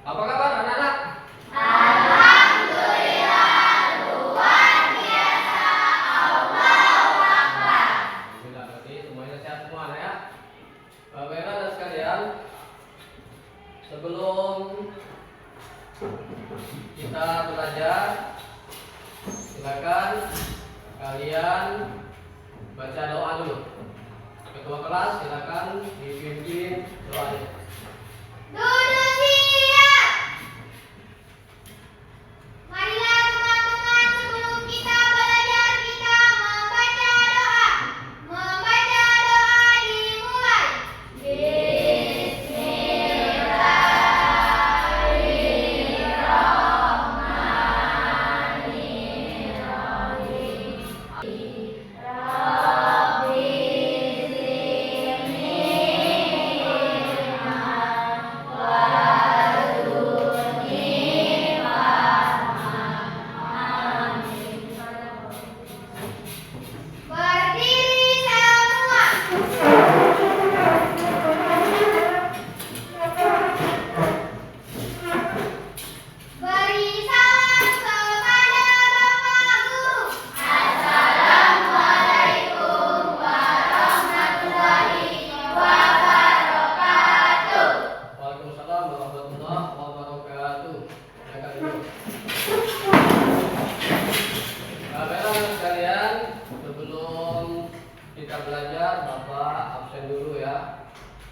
Apa kabar anak-anak? Alhamdulillah, luar biasa. Allahu Akbar. Alhamdulillah, berarti semuanya sehat semua ya. Bapak-ibu dan sekalian, sebelum kita belajar, silakan kalian baca doa dulu. Ketua kelas silakan dipimpin doanya. Duduk siap. Marilah teman-teman, sebelum kita belajar kita membaca doa. Membaca doa dimulai. Berdiri semua. Beri salam kepada Bapak Guru. Assalamualaikum warahmatullahi wabarakatuh. Waalaikumsalam warahmatullahi wabarakatuh. Silakan duduk. Bapak-ibu dan sekalian, sebelum kita belajar, Bapak absen dulu ya.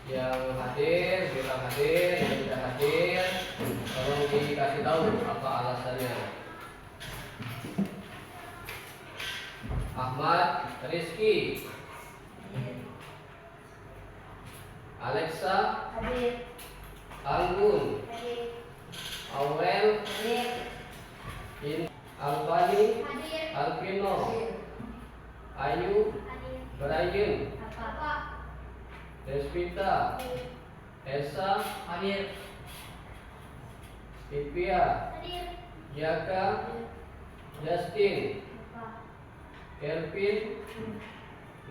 Yang hadir, bilang hadir, yang tidak hadir, tolong dikasih tahu apa alasannya. Ahmad Rizky, Alexa Hadir. Anggun, Hadir. Aurel, Albani, Hadir. Alvino, Ayu, Hadir. Brian, Apa? Desvita, Esa, Hadir. Ipia, Hadir. Jaka, Justin, Apa? Kelvin,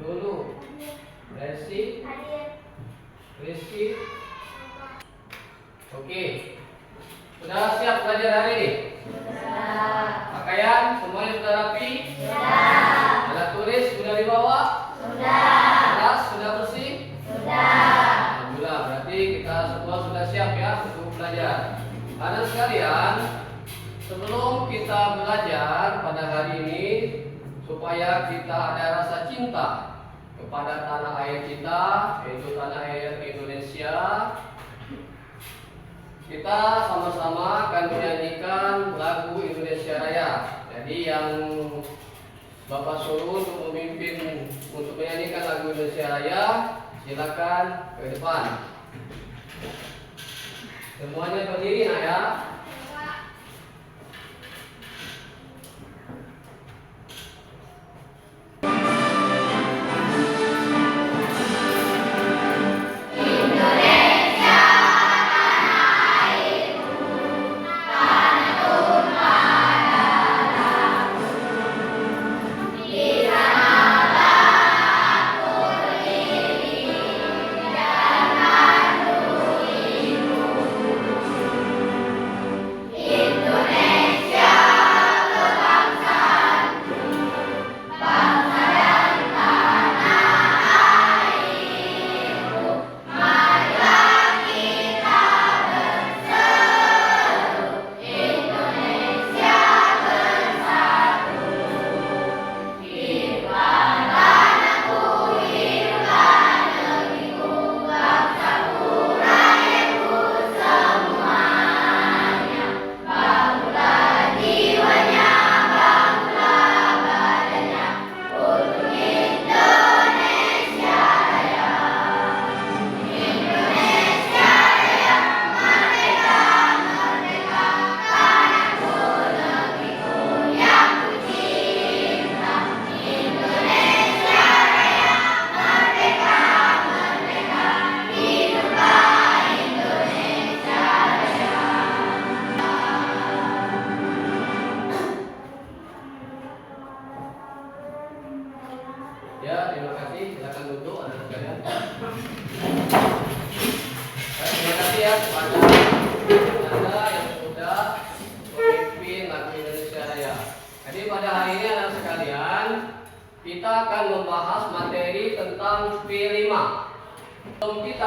Lulu, Hadir. Resi, Hadir. Rizky. Apa? Oke, sudah siap belajar hari ini? Sudah. Pakaian semuanya sudah rapi? Sudah. Alat tulis sudah dibawa? Sudah. Kelas sudah bersih? Sudah. Alhamdulillah, berarti kita semua sudah siap ya untuk belajar. Anak sekalian, sebelum kita belajar pada hari ini, supaya kita ada rasa cinta kepada tanah air kita, yaitu tanah air Indonesia, kita sama-sama akan menyanyikan lagu Indonesia Raya. Jadi yang Bapak suruh untuk memimpin untuk menyanyikan lagu Indonesia Raya, silakan ke depan. Semuanya berdiri nah ya.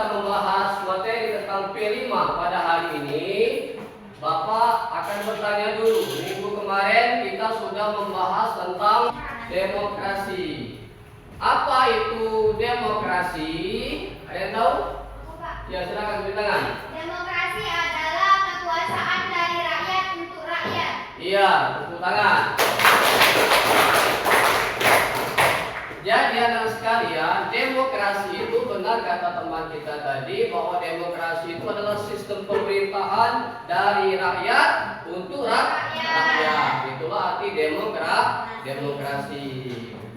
membahas materi tentang P5 pada hari ini, Bapak akan bertanya dulu. Minggu kemarin kita sudah membahas tentang demokrasi. Apa itu demokrasi? Ada yang tahu? Ya, silakan beri tangan. Demokrasi adalah kekuasaan dari rakyat untuk rakyat. Iya, tepuk tangan. Jadi anak sekalian, demokrasi itu benar kata teman kita tadi bahwa demokrasi itu adalah sistem pemerintahan dari rakyat untuk rakyat. Itulah arti demokrasi.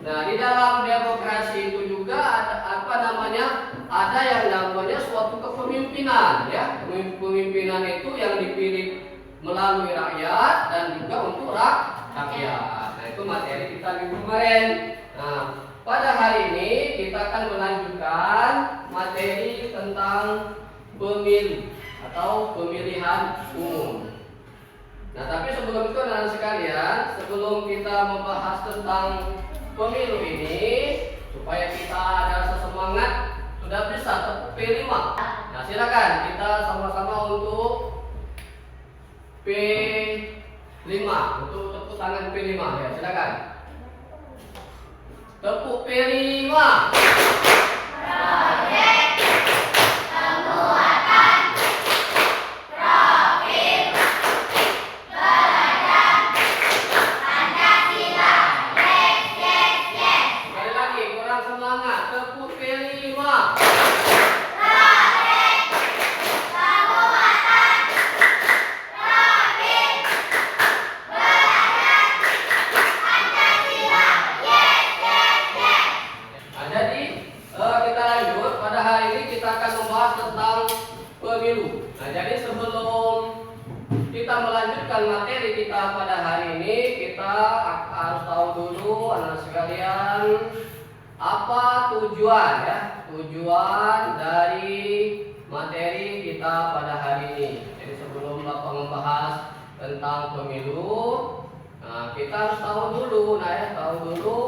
Nah, di dalam demokrasi itu juga ada ada yang namanya suatu kepemimpinan, ya. Kepemimpinan itu yang dipilih melalui rakyat dan juga untuk rakyat. Nah, itu materi kita minggu kemarin. Nah, pada hari ini kita akan melanjutkan materi tentang pemilu atau pemilihan umum. Nah, tapi sebelum itu anak sekalian, sebelum kita membahas tentang pemilu ini, supaya kita ada rasa semangat, sudah bisa tepuk P5. Nah, silakan kita sama-sama untuk P5, untuk tepuk tangan P5 ya, silakan. Tepuk P5. Proyek Pembuatan Profil Pelajar Pancasila. Yes. Sekali lagi, kurang semangat. Tepuk P5. Proyek Pembuatan Profil Pelajar Pancasila. Yes. Nah, jadi kita lanjut. Pada hari ini kita akan membahas tentang pemilu. Nah, jadi sebelum kita melanjutkan materi kita pada hari ini, kita harus tahu dulu anak sekalian apa tujuan, ya, tujuan dari materi kita pada hari ini. Jadi sebelum Bapak membahas tentang pemilu, nah, kita harus tahu dulu, tahu dulu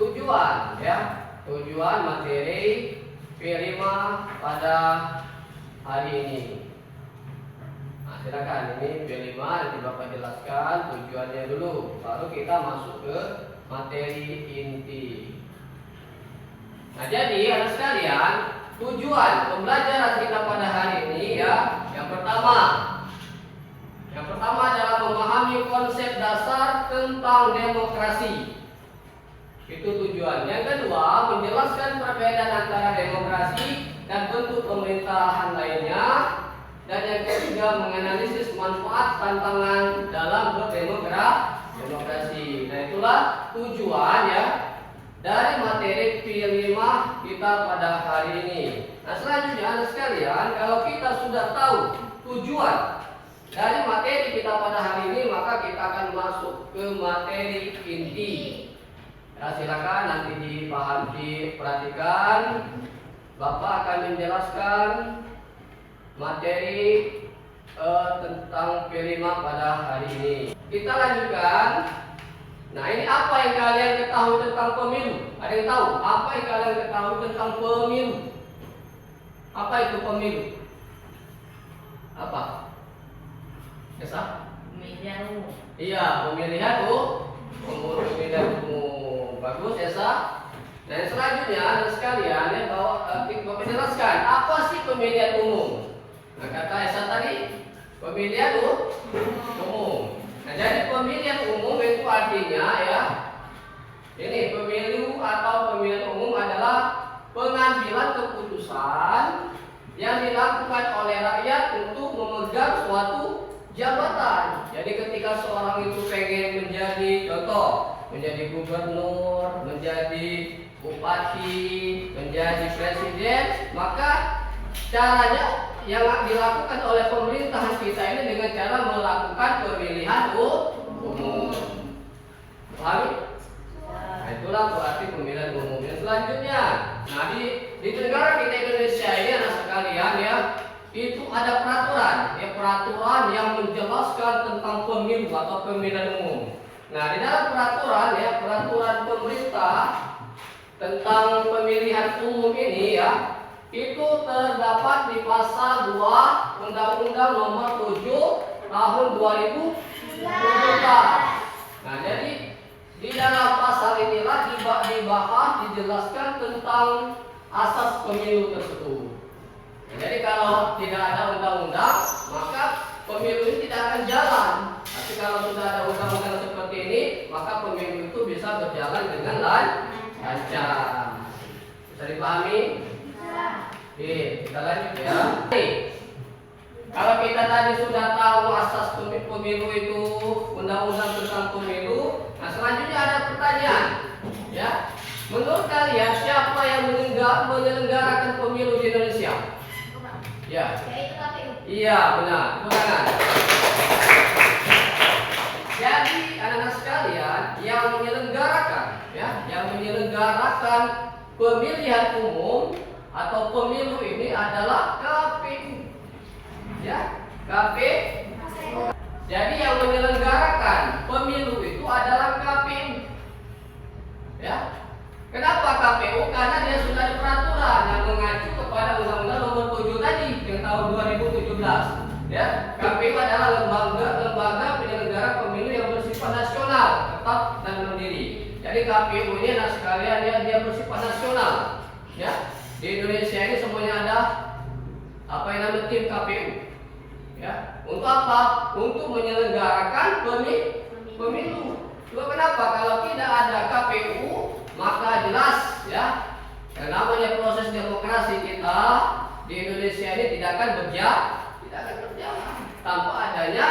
tujuan, ya, tujuan materi P5 pada hari ini. Nah, silakan, ini P5 nanti Bapak jelaskan tujuannya dulu, baru kita masuk ke materi inti. Nah, jadi anak sekalian, tujuan pembelajaran kita pada hari ini, ya, yang pertama adalah memahami konsep dasar tentang demokrasi. Itu tujuan. Yang kedua, menjelaskan perbedaan antara demokrasi dan bentuk pemerintahan lainnya. Dan yang ketiga, menganalisis manfaat tantangan dalam berdemokrasi. Nah, itulah tujuan, ya, dari materi P5 kita pada hari ini. Nah, selanjutnya anak sekalian, kalau kita sudah tahu tujuan dari materi kita pada hari ini, maka kita akan masuk ke materi inti. Ya, silakan nanti diperhatikan. Bapak akan menjelaskan materi tentang P5 pada hari ini. Kita lanjutkan. Nah, ini apa yang kalian ketahui tentang pemilu? Ada yang tahu? Apa yang kalian ketahui tentang pemilu? Apa itu pemilu? Apa? Esa? Pemilihan umum. Iya, pemilihan umum. Bagus, Esa. Dan selanjutnya ada sekalian, ya, bahwa Bapak jelaskan apa sih pemilihan umum. Nah, kata Esa tadi pemilihan umum. Nah, jadi pemilihan umum itu artinya, ya, ini pemilu atau pemilihan umum adalah pengambilan keputusan yang dilakukan oleh rakyat untuk memegang suatu jabatan. Jadi ketika seorang itu pengen menjadi, contoh, menjadi gubernur, menjadi bupati, menjadi presiden, maka caranya yang dilakukan oleh pemerintahan kita ini dengan cara melakukan pemilihan umum. Paham? Nah, itulah berarti pemilihan umum. Yang selanjutnya, nah di negara kita Indonesia ini anak sekalian, ya, itu ada peraturan yang menjelaskan tentang pemilu atau pemilihan umum. Nah, di dalam peraturan, ya, peraturan pemerintah tentang pemilihan umum ini, ya, itu terdapat di pasal 2 Undang-Undang Nomor 7 Tahun 2017. Nah, jadi di dalam pasal inilah dibahas, dijelaskan tentang asas pemilu tersebut. Nah, jadi kalau tidak ada undang-undang, maka pemilu ini tidak akan jalan. Tapi kalau sudah ada undang-undang seperti ini, maka pemilu itu bisa berjalan dengan lancar. Bisa dipahami? Oke, kita lanjut ya. Kalau kita tadi sudah tahu asas pemilu itu, undang-undang tentang pemilu, nah selanjutnya ada pertanyaan, ya. Menurut kalian siapa yang menyelenggarakan pemilu di Indonesia? Ya. Yaitu KPU. Iya, benar. Tangan. Jadi anak-anak sekalian yang menyelenggarakan pemilihan umum atau pemilu ini adalah KPU. Ya, KPU. Jadi yang menyelenggarakan pemilu itu adalah KPU. Ya. Kenapa KPU? Karena dia sudah ada peraturan yang mengacu kepada Undang-Undang Nomor 7 tadi yang tahun 2017. Ya, KPU adalah lembaga penyelenggara pemilu yang bersifat nasional, tetap dan mandiri. Jadi KPU ini anak sekalian dia bersifat nasional. Ya, di Indonesia ini semuanya ada apa yang namanya tim KPU. Ya, untuk apa? Untuk menyelenggarakan pemilu. Sebab kenapa? Kalau tidak ada KPU, maka jelas ya, yang namanya proses demokrasi kita di Indonesia ini tidak akan berjalan tanpa adanya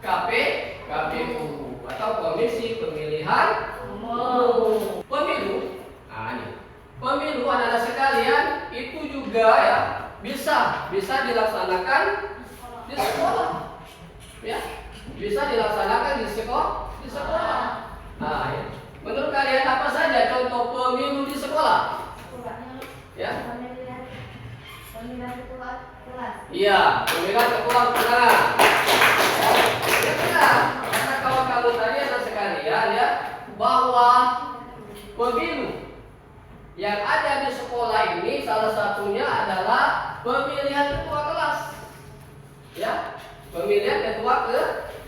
KPU atau Komisi Pemilihan Umum. Pemilu, nah ini, pemilu anak-anak sekalian itu juga ya bisa dilaksanakan di sekolah, ya, bisa dilaksanakan di sekolah. Nah, ya. Menurut kalian apa saja contoh pemilu di sekolah? Ya. Pemilihan ketua kelas. Iya, pemilihan ketua kelas. Ya benar. Karena kawan-kawan tadi anak sekalian ya, bahwa pemilu yang ada di sekolah ini salah satunya adalah pemilihan ketua kelas. Ya, pemilihan ketua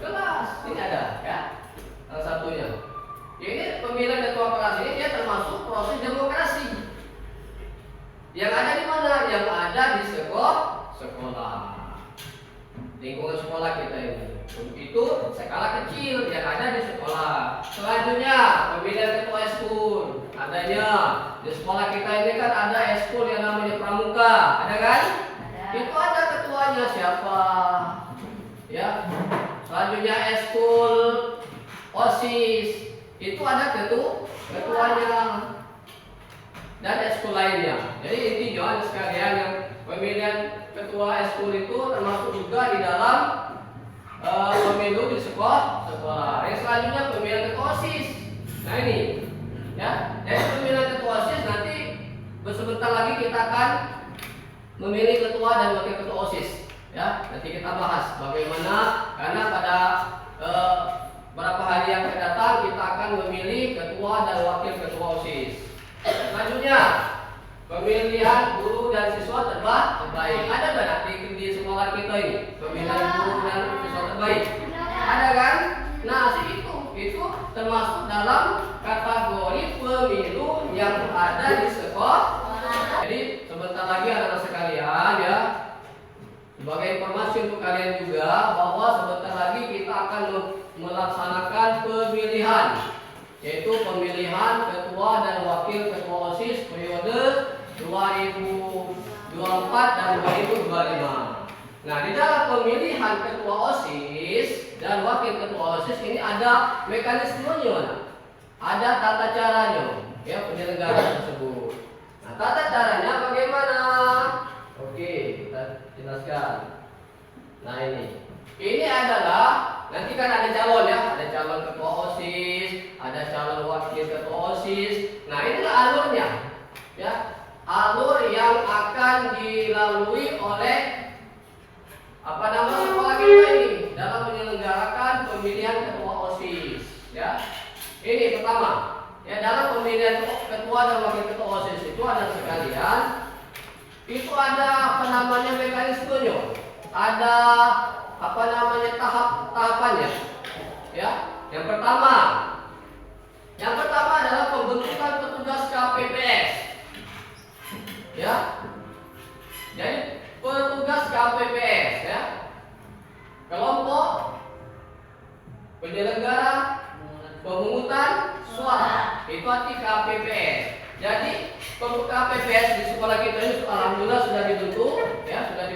kelas ini ada ya, salah satunya. Ini pemilihan ketua kelas ini dia termasuk proses demokrasi. Yang ada di mana? Yang ada di sekolah. Lingkungan sekolah kita ini. Itu skala kecil yang ada di sekolah. Selanjutnya pemilihan ketua eskul. Adanya di sekolah kita ini kan ada eskul yang namanya pramuka, ada kan? Ada. Itu ada ketuanya siapa? Ya. Selanjutnya eskul OSIS. Itu ada ketuanya dan eskul lainnya. Jadi intinya sekalian yang pemilihan ketua eskul itu termasuk juga di dalam pemilu di sekolah. Yang selanjutnya pemilihan ketua OSIS. Nah ini, ya. Dari pemilihan ketua OSIS nanti sebentar lagi kita akan memilih ketua dan wakil ketua OSIS. Ya, nanti kita bahas bagaimana karena pada berapa hari yang akan datang kita akan memilih ketua dan wakil ketua OSIS. Selanjutnya pemilihan guru dan siswa terbaik. Ada nggak di sekolah kita ini pemilihan guru dan siswa terbaik? Ada kan? Nah, itu termasuk dalam kategori pemilu yang ada di sekolah. Jadi sebentar lagi anak-anak sekalian ya, sebagai informasi untuk kalian juga bahwa sebentar lagi kita akan melaksanakan pemilihan, yaitu pemilihan ketua dan wakil ketua OSIS periode 2024 dan 2025. Nah, di dalam pemilihan ketua OSIS dan wakil ketua OSIS ini ada mekanismenya, ada tata caranya, ya, penyelenggaraan tersebut. Nah, tata caranya bagaimana? Oke, kita jelaskan. Nah, ini adalah nanti kan ada calon ya, ada calon ketua OSIS, ada calon wakil ketua OSIS. Nah, inilah alurnya, ya, alur yang akan dilalui oleh sekolah kita ini dalam menyelenggarakan pemilihan ketua OSIS. Ya, ini pertama, ya, dalam pemilihan ketua dan wakil ketua OSIS itu ada sekalian itu ada mekanismenya, ada tahapannya, ya. Yang pertama adalah pembentukan petugas KPPS, ya. Jadi petugas KPPS, ya, kelompok penyelenggara pemungutan suara, itu arti KPPS. Jadi KPPS di sekolah kita ini alhamdulillah sudah dibentuk, ya, sudah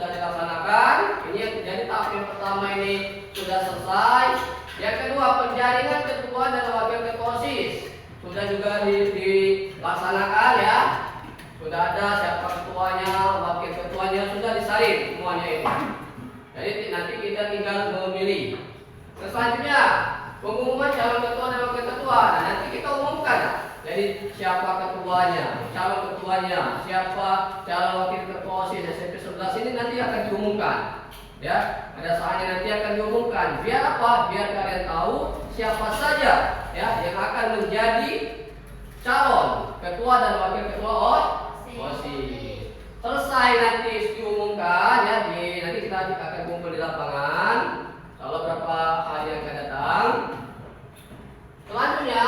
dilaksanakan. Ini jadi tahap yang pertama ini sudah selesai. Yang kedua, penjaringan ketua dan wakil ketua OSIS sudah juga dilaksanakan, ya. Sudah ada siapa ketuanya, wakil ketuanya sudah disalin semuanya ini. Jadi nanti kita tinggal memilih. Selanjutnya pengumuman calon ketua dan wakil ketua. Nah, nanti kita umumkan. Jadi siapa ketuanya, calon ketuanya, siapa calon wakil ketua OSIS SMP 11 ini nanti akan diumumkan. Ya, pada saatnya nanti akan diumumkan. Biar apa? Biar kalian tahu siapa saja, ya, yang akan menjadi calon ketua dan wakil ketua OSIS. Selesai nanti diumumkan, ya, nanti kita akan kumpul di lapangan. Kalau berapa hari yang akan datang. Selanjutnya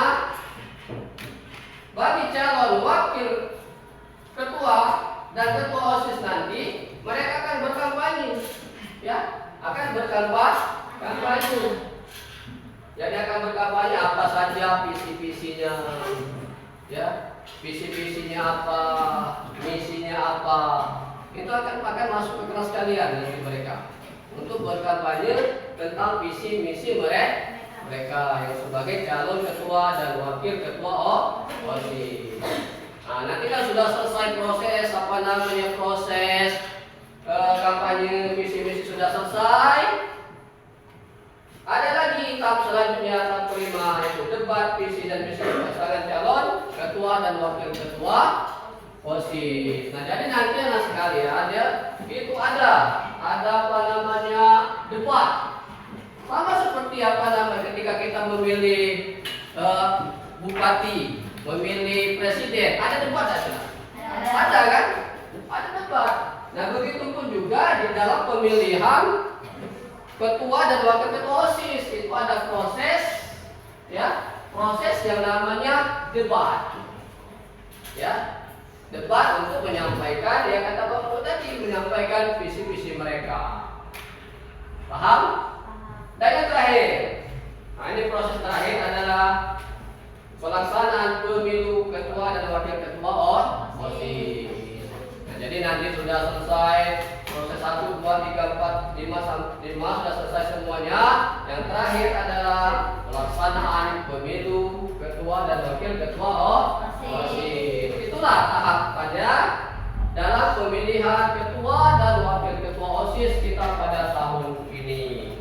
bagi calon wakil ketua dan ketua OSIS nanti mereka akan berkampanye, ya, kampanye. Jadi akan berkampanye apa saja visi-visinya, ya, visi-visinya apa, misinya apa, itu akan masuk ke kelas kalian nanti mereka untuk berkampanye tentang visi misi mereka yang sebagai calon ketua dan wakil ketua OSIS. Nah, nanti kan sudah selesai proses proses kampanye visi misi sudah selesai. Ada lagi tahap selanjutnya, tahap kelima, yaitu debat visi dan misi pasangan calon ketua dan wakil ketua OSIS. Nah, jadi nanti anak sekalian, ya, itu ada debat. Sama seperti ketika kita memilih bupati, memilih presiden, ada debat saja. Ada kan? Ada debat. Nah, begitu pun juga di dalam pemilihan ketua dan wakil ketua OSIS itu ada proses, ya, proses yang namanya debat, ya, debat untuk menyampaikan, ya, kata Bapak tadi, menyampaikan visi-visi mereka. Paham? Dan yang terakhir, nah, ini proses terakhir adalah pelaksanaan pemilu ketua dan wakil ketua OSIS. Nah, jadi nanti sudah selesai proses 1, 2, 3, 4, 5 sudah selesai semuanya. Yang terakhir adalah pelaksanaan pemilu ketua dan wakil ketua OSIS. Itulah tahapannya dalam pemilihan ketua dan wakil ketua OSIS kita pada tahun ini.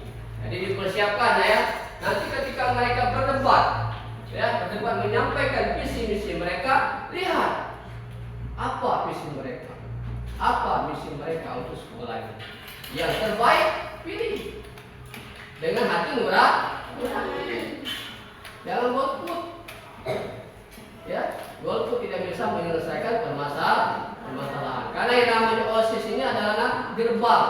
Jadi dipersiapkan, ya. Nanti ketika mereka berdebat, ya, menyampaikan visi misi mereka, lihat apa visi mereka, apa misi mereka untuk sekolah ini. Yang terbaik pilih dengan hati nurani. Jangan golput, ya. Golput tidak bisa menyelesaikan permasalahan. Karena yang namanya OSIS ini adalah gerbang,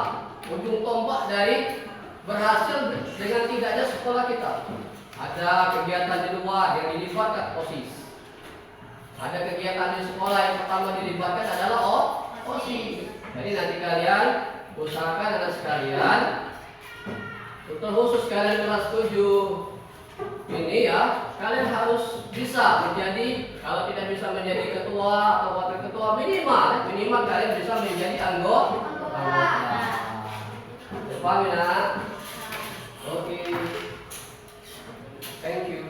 ujung tombak dari berhasil dengan tidaknya sekolah kita. Ada kegiatan di luar yang dilibatkan OSIS. Ada kegiatan di sekolah yang pertama dilibatkan adalah OSIS. Jadi nanti kalian usahakan dengan sekalian, terkhusus kalian kelas 7 ini, ya, kalian harus bisa menjadi, kalau tidak bisa menjadi ketua atau wakil ketua, minimal kalian bisa menjadi anggota. Paham, ya? Oke, thank you,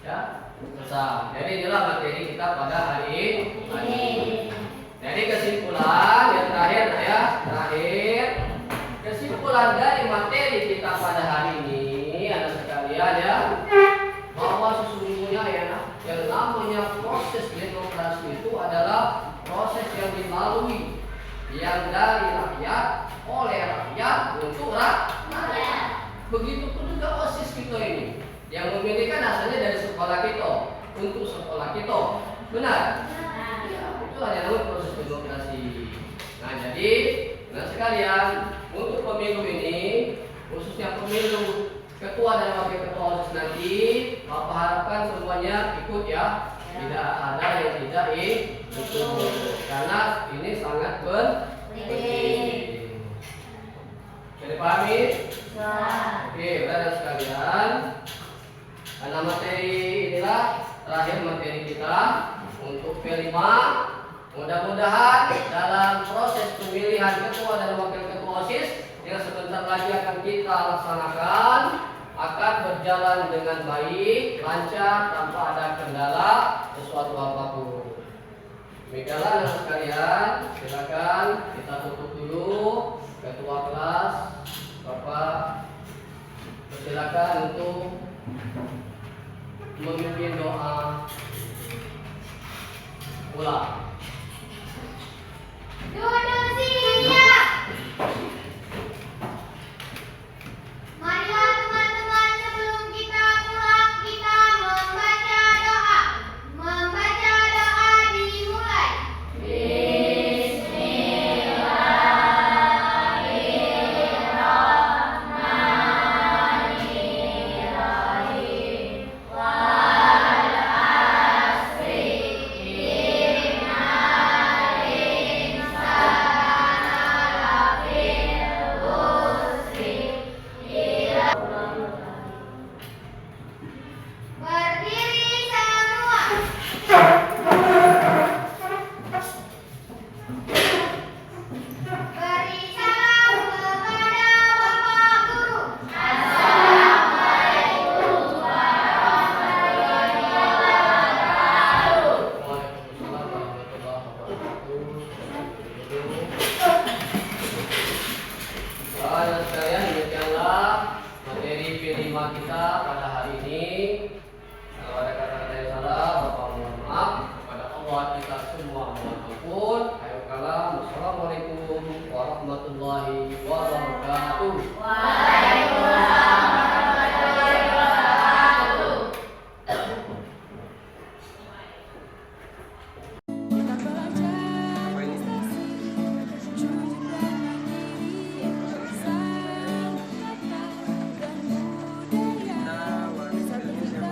ya. Selesai. Jadi inilah materi kita pada hari ini. Jadi kesimpulan yang terakhir, ya, kesimpulan dari materi kita pada hari ini, anak sekalian, ya, bahwa sesungguhnya, ya, yang namanya proses demokrasi itu adalah proses yang dilalui, yang dari rakyat, oleh rakyat, untuk rakyat. Begitupun juga OSIS kita ini, yang memilih kan asalnya dari sekolah kita, untuk sekolah kita. Benar? Ya, itulah yang namanya proses demokrasi. Jadi, nah sekalian, untuk pemilu ini, khususnya pemilu ketua dan wakil ketua OSIS nanti, Bapak harapkan semuanya ikut ya. Tidak ada yang tidak ikut, karena ini sangat penting. Jadi pahami? Oke, saudara sekalian, karena materi inilah terakhir materi kita untuk P5. Mudah-mudahan dalam proses pemilihan ketua dan wakil ketua OSIS yang sebentar lagi akan kita laksanakan akan berjalan dengan baik, lancar, tanpa ada kendala sesuatu apapun. Demikianlah anak sekalian, silakan kita tutup dulu. Ketua kelas, Bapak, silakan untuk memimpin doa ulang. Duduk siap. Marilah teman-teman, sebelum kita pulang kita membaca doa. Membaca doa dimulai. Berdiri semua. Beri salam kepada Bapak Guru. Waalaikumsalam warahmatullahi wabarakatuh. Anak sekalian, demikianlah materi P5 kita pada hari ini. Kalau ada kata-kata yang salah, Bapak mohon maaf. Kepada Allah kita semua mohon ampun. Ayo kalam. Wassalamualaikum warahmatullahi wabarakatuh. Kita belajar prestasi, jujur dan mandiri, bersama kata dan budaya.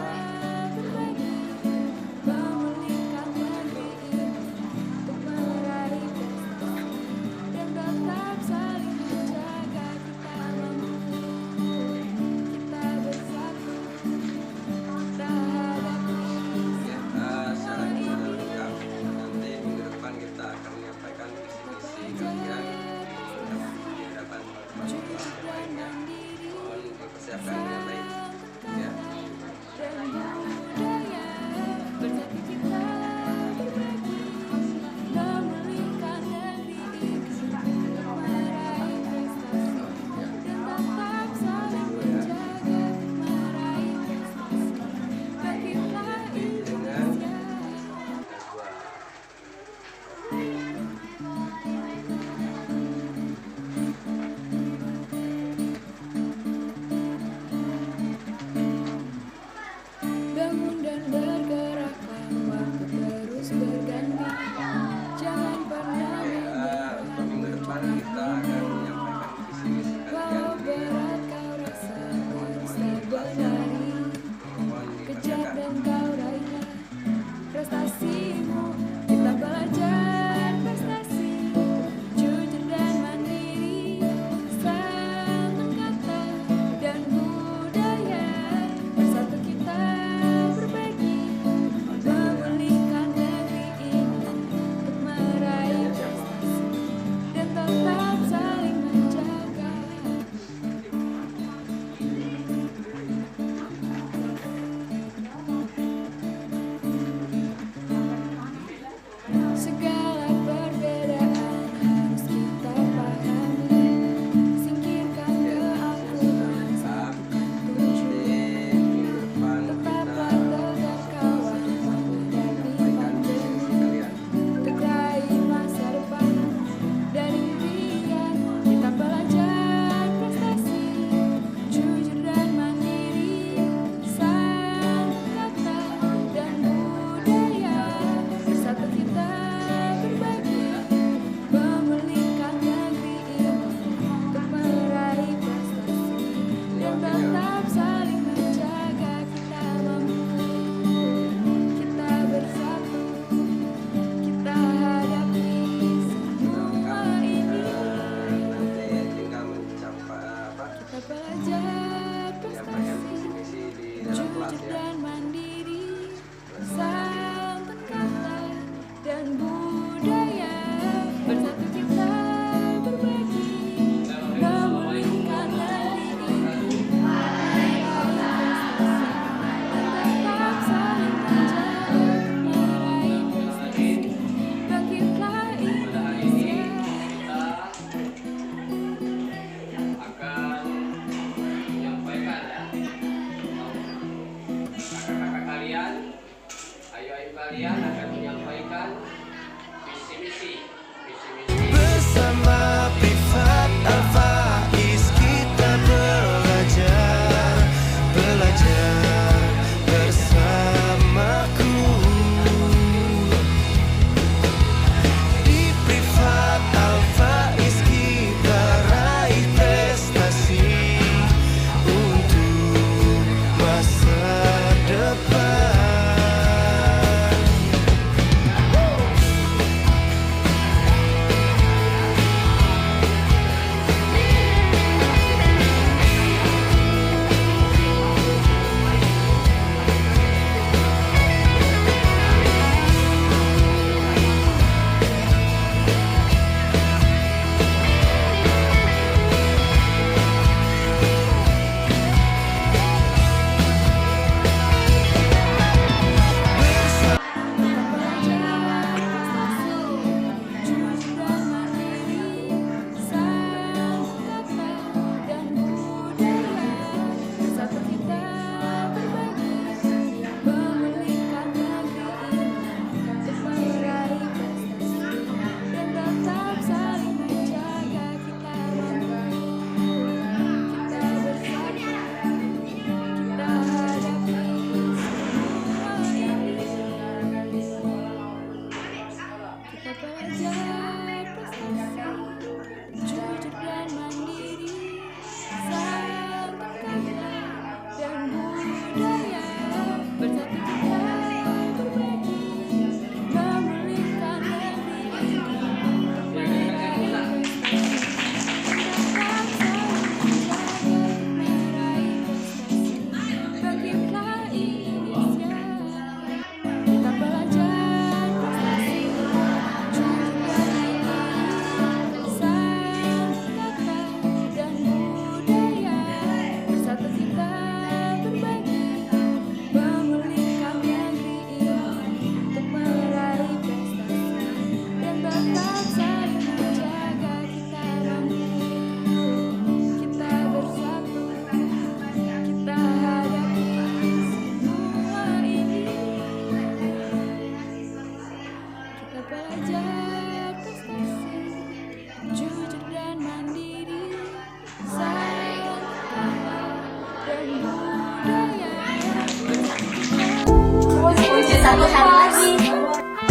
Satu hari lagi.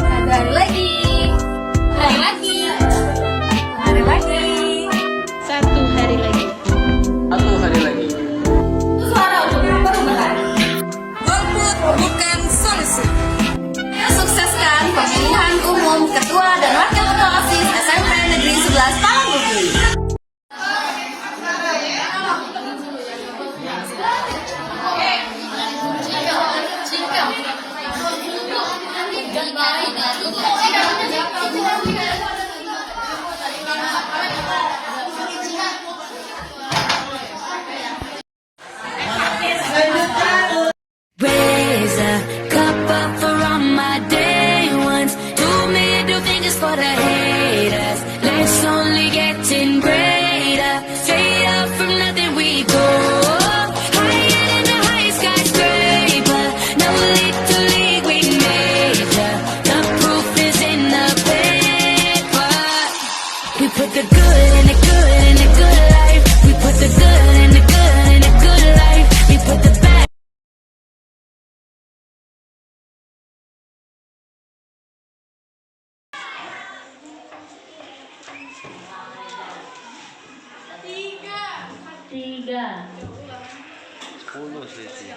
Satu hari lagi. Hari lagi. Hari lagi. Satu hari lagi. Satu hari lagi. Suara untuk perubahan. Golput bukan solusi. Sukseskan pemilihan umum ketua dan wakil ketua OSIS SMP Negeri 11 Talangbugil. Raise a cup up for all my day ones. 2 middle fingers for the haters. Life's only getting greater. Straight up from nothing we go. Higher than the highest skyscraper. No little league we major. The proof is in the paper. We put the good in the good in the good life. We put the good in the good in the good life. We put the bad. Tiga. 10 sesi.